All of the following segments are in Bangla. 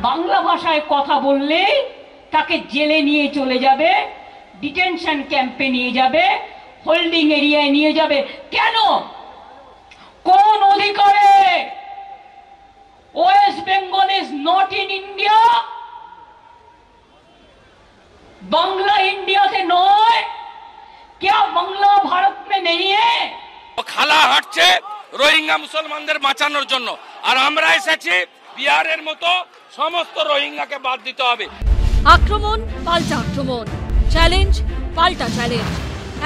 বাংলা ভাষায় কথা বললেই তাকে জেলে নিয়ে চলে যাবে, ডিটেনশন ক্যাম্পে নিয়ে যাবে, হোল্ডিং এরিয়ায় নিয়ে যাবে। কেন? কোন অধিকারে? West Bengal is not in India, Bangla India से नয়, क्या বাংলা ভারত में नहीं है? খালা হাঁটছে রোহিঙ্গা মুসলমানদের বাঁচানোর জন্য, আর আমরা এসেছি বিহারের মতো সমস্ত রোহিঙ্গাকে বাদ দিতে হবে। আক্রমণ পাল্টা আক্রমণ, চ্যালেঞ্জ পাল্টা চ্যালেঞ্জ।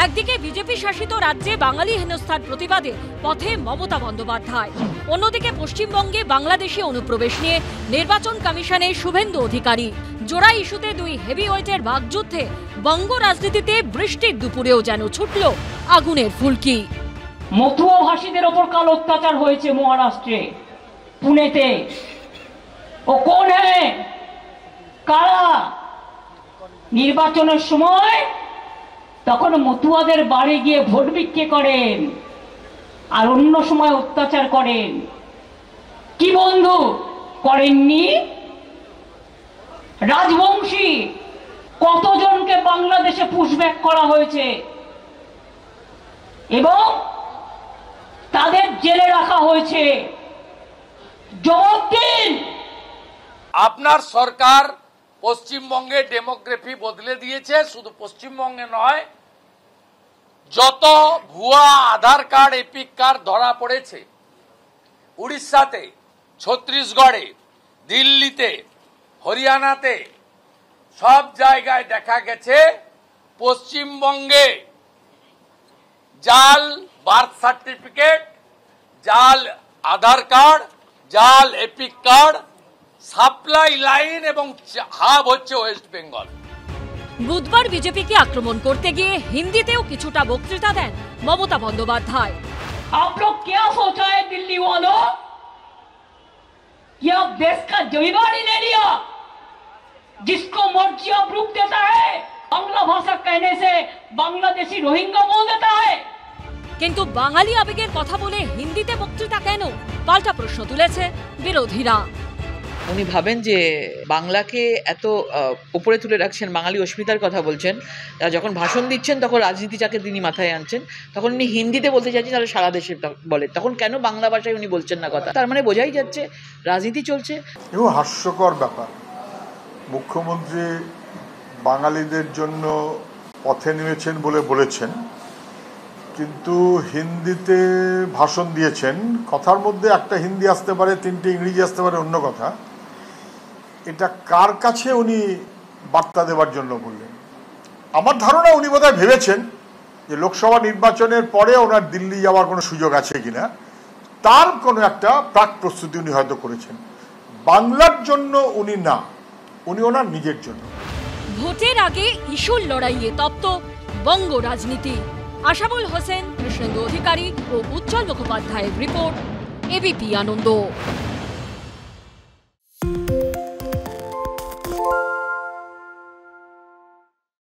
একদিকে বিজেপি শাসিত রাজ্যে বাঙালি হেনস্থার প্রতিবাদে পথে মমতা বন্দ্যোপাধ্যায়, অন্যদিকে পশ্চিমবঙ্গে বাংলাদেশি অনুপ্রবেশ নিয়ে নির্বাচন কমিশনে শুভেন্দু অধিকারী। জোড়া ইস্যুতে দুই হেভিওয়েটের বাগযুদ্ধে বঙ্গ রাজনীতিতে বৃষ্টির দুপুরেও যেন ছুটল আগুনের ফুলকি। মতুয়া ভাষীদের ওপর কাল অত্যাচার হয়েছে মহারাষ্ট্রে, পুনেতে। ও কোন হ্যাঁ? কারা? নির্বাচনের সময় তখন মতুয়াদের বাড়ি গিয়ে ভোট বিক্রি করেন, আর অন্য সময় অত্যাচার করেন। কি বন্ধু করেননি? রাজবংশী কতজনকে বাংলাদেশে পুশব্যাক করা হয়েছে এবং তাদের জেলে রাখা হয়েছে। জবাব দিন। আপনার সরকার পশ্চিমবঙ্গে ডেমোগ্রাফি বদলে দিয়েছে। শুধু পশ্চিমবঙ্গে নয়, যত ভুয়া আধার কার্ড, এপিক কার্ড ধরা পড়েছে উড়িষ্যাতে, ছত্তিশগড়ে, দিল্লিতে, হরিয়ানাতে, সব জায়গায় দেখা গেছে পশ্চিমবঙ্গে জাল বার্থ সার্টিফিকেট, জাল আধার কার্ড, জাল এপিক কার্ড, সাপ্লাই লাইন এবং হাব হচ্ছে ওয়েস্ট বেঙ্গল। বুধবার বিজেপিকে আক্রমণ করতে গিয়ে হিন্দিতেও কিছুটা বক্তৃতা দেন মমতা বন্দ্যোপাধ্যায়। आप लोग क्या सोचा है दिल्ली वालों कि आप देश का जिम्मेदारी ले लिया, जिसको मर्जी आप रुक देता है, बांग्ला भाषा कहने से बांग्लादेशी रोहिंग्या बोल देता है। কিন্তু বাঙালি আবেগের কথা বলে হিন্দিতে বক্তৃতা কেন, পাল্টা প্রশ্ন তুলেছে বিরোধীরা। উনি ভাবেন যে বাংলাকে এত উপরে তুলে রাখছেন, বাঙালি অস্মিতার কথা বলছেন, যখন ভাষণ দিচ্ছেন তখন রাজনীতিটাকে তিনি মাথায় আনছেন, তখন উনি হিন্দিতে বলতে চাইছেন তাহলে সারা দেশে বলে, তখন কেন বাংলা ভাষায় উনি বলছেন না কথা? তার মানে বোঝাই যাচ্ছে রাজনীতি চলছে। এবং হাস্যকর ব্যাপার, মুখ্যমন্ত্রী বাঙালিদের জন্য পথে নেমেছেন বলে বলেছেন, কিন্তু হিন্দিতে ভাষণ দিয়েছেন। কথার মধ্যে একটা হিন্দি আসতে পারে, তিনটে ইংরেজি আসতে পারে, অন্য কথা। এটা কার কাছে উনি বার্তা দেওয়ার জন্য বললেন? আমার ধারণা উনি বোধহয় ভেবেছেন যে লোকসভা নির্বাচনের পরে ওনার দিল্লি যাওয়ার কোনো সুযোগ আছে কিনা, তার কোনো একটা প্রাক প্রস্তুতি উনি হয়তো করেছেন। বাংলার জন্য উনি না, উনি ওনার নিজের জন্য। ভোটের আগে ইস্যুর লড়াইয়ে তপ্ত বঙ্গ রাজনীতি। আশাবুল হোসেন, কৃষ্ণেন্দু অধিকারী ও উজ্জ্বল মুখোপাধ্যায়ের রিপোর্ট, এবিপি আনন্দ।